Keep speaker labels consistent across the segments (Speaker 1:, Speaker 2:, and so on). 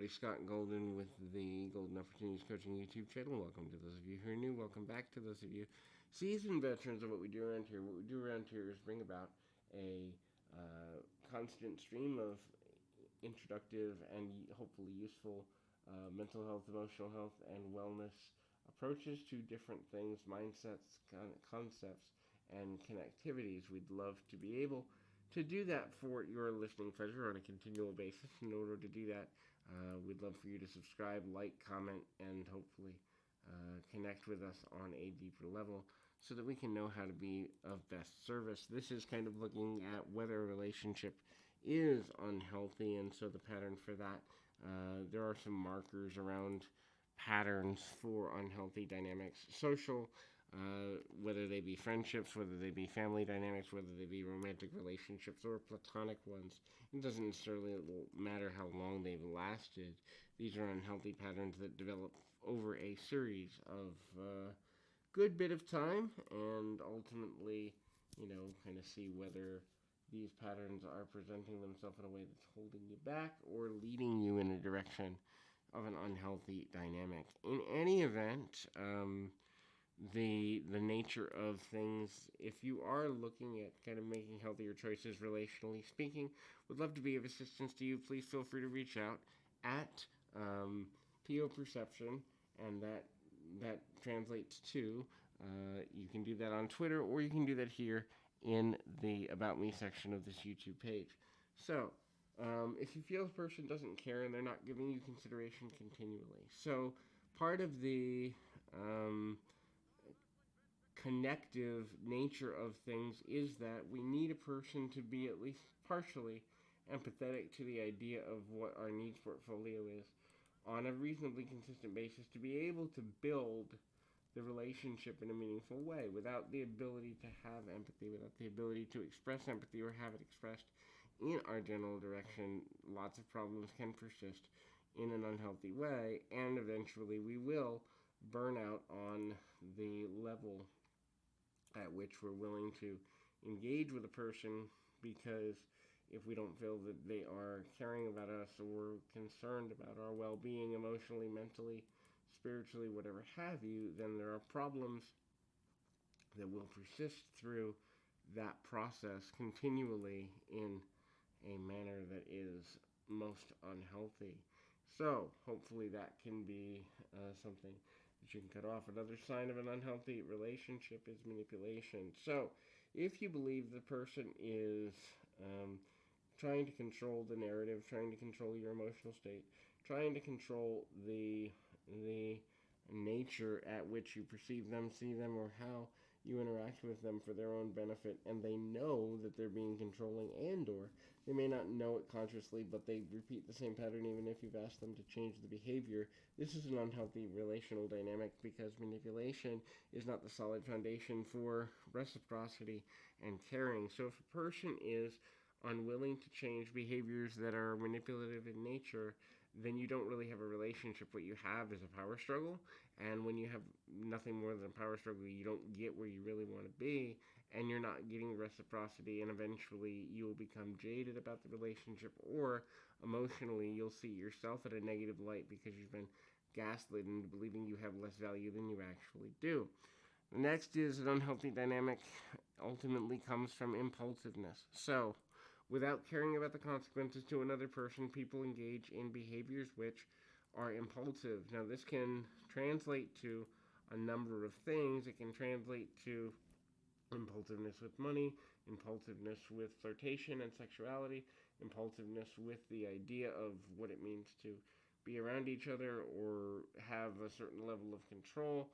Speaker 1: everybody. Scott Golden with the Golden Opportunities Coaching YouTube channel. Welcome to those of you who are new. Welcome back to those of you seasoned veterans of what we do around here. What we do around here is bring about a constant stream of introductive and hopefully useful mental health, emotional health, and wellness approaches to different things, mindsets, concepts, and connectivities. We'd love to be able to do that for your listening pleasure on a continual basis. In order to do that, we'd love for you to subscribe, like, comment, and hopefully connect with us on a deeper level so that we can know how to be of best service. This is kind of looking at whether a relationship is unhealthy, and so the pattern for that, there are some markers around patterns for unhealthy dynamics, social, whether they be friendships, whether they be family dynamics, whether they be romantic relationships or platonic ones. It doesn't necessarily matter how long they've lasted. These are unhealthy patterns that develop over a series of good bit of time, and ultimately, kind of see whether these patterns are presenting themselves in a way that's holding you back or leading you in a direction of an unhealthy dynamic. In any event, the nature of things, if you are looking at kind of making healthier choices relationally speaking, would love to be of assistance to you. Please feel free to reach out at PO Perception, and that translates to you can do that on Twitter, or you can do that here in the About Me section of this YouTube page. So, if you feel a person doesn't care and they're not giving you consideration continually, so part of the connective nature of things is that we need a person to be at least partially empathetic to the idea of what our needs portfolio is on a reasonably consistent basis to be able to build the relationship in a meaningful way. Without the ability to have empathy, without the ability to express empathy or have it expressed in our general direction, lots of problems can persist in an unhealthy way, and eventually we will burn out on the level at which we're willing to engage with a person, because if we don't feel that they are caring about us or concerned about our well-being emotionally, mentally, spiritually, whatever have you, then there are problems that will persist through that process continually in a manner that is most unhealthy. So, hopefully that can be something that you can cut off. Another sign of an unhealthy relationship is manipulation. So, if you believe the person is trying to control the narrative, trying to control your emotional state, trying to control the nature at which you perceive them, see them, or how you interact with them for their own benefit, and they know that they're being controlling, and or they may not know it consciously, but they repeat the same pattern even if you've asked them to change the behavior. This is an unhealthy relational dynamic, because manipulation is not the solid foundation for reciprocity and caring. So if a person is unwilling to change behaviors that are manipulative in nature, then you don't really have a relationship. What you have is a power struggle, and when you have nothing more than a power struggle, you don't get where you really want to be, and you're not getting reciprocity, and eventually you'll become jaded about the relationship, or emotionally you'll see yourself at a negative light because you've been gaslit into believing you have less value than you actually do. The next is an unhealthy dynamic ultimately comes from impulsiveness. So, without caring about the consequences to another person, people engage in behaviors which are impulsive. Now, this can translate to a number of things. It can translate to impulsiveness with money, impulsiveness with flirtation and sexuality, impulsiveness with the idea of what it means to be around each other or have a certain level of control.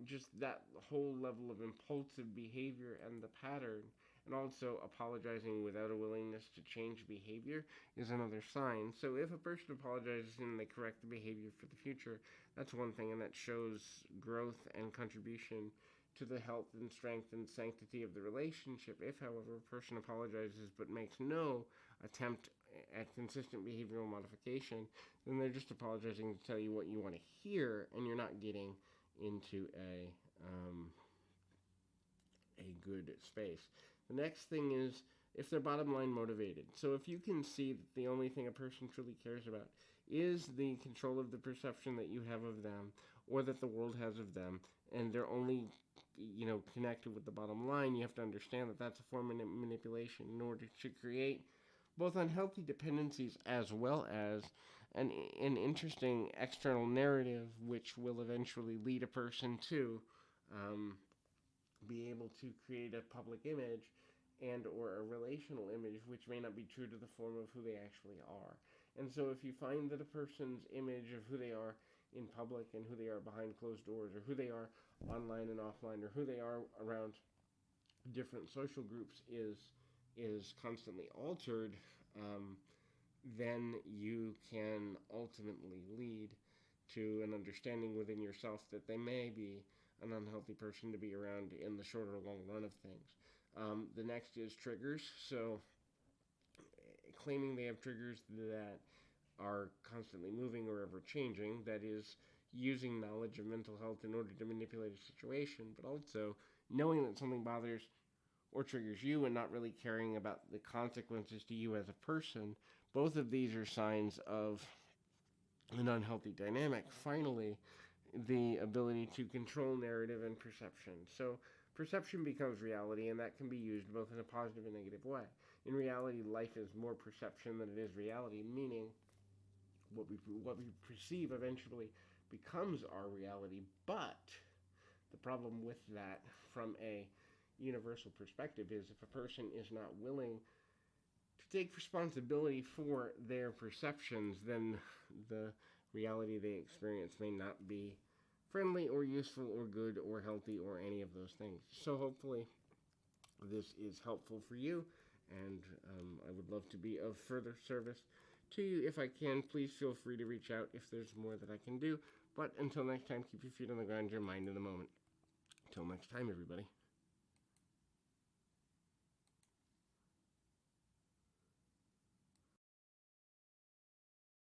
Speaker 1: Just that whole level of impulsive behavior and the pattern, and also apologizing without a willingness to change behavior, is another sign. So if a person apologizes and they correct the behavior for the future, that's one thing, and that shows growth and contribution to the health and strength and sanctity of the relationship. If, however, a person apologizes but makes no attempt at consistent behavioral modification, then they're just apologizing to tell you what you want to hear, and you're not getting into a good space. The next thing is if they're bottom line motivated. So if you can see that the only thing a person truly cares about is the control of the perception that you have of them or that the world has of them, and they're only connected with the bottom line, you have to understand that that's a form of manipulation in order to create both unhealthy dependencies as well as an interesting external narrative which will eventually lead a person to um, be able to create a public image and or a relational image which may not be true to the form of who they actually are. And so if you find that a person's image of who they are in public and who they are behind closed doors, or who they are online and offline, or who they are around different social groups is constantly altered, then you can ultimately lead to an understanding within yourself that they may be an unhealthy person to be around in the short or long run of things. The next is triggers. So, claiming they have triggers that are constantly moving or ever changing, that is, using knowledge of mental health in order to manipulate a situation, but also knowing that something bothers or triggers you and not really caring about the consequences to you as a person. Both of these are signs of an unhealthy dynamic. Finally, the ability to control narrative and perception. So, perception becomes reality, and that can be used both in a positive and negative way. In reality, life is more perception than it is reality, meaning what we perceive eventually becomes our reality. But the problem with that, from a universal perspective, is if a person is not willing to take responsibility for their perceptions, then the reality they experience may not be friendly or useful or good or healthy or any of those things. So hopefully this is helpful for you, and I would love to be of further service to you. If I can, please feel free to reach out if there's more that I can do. But until next time, keep your feet on the ground, your mind in the moment. Until next time, everybody.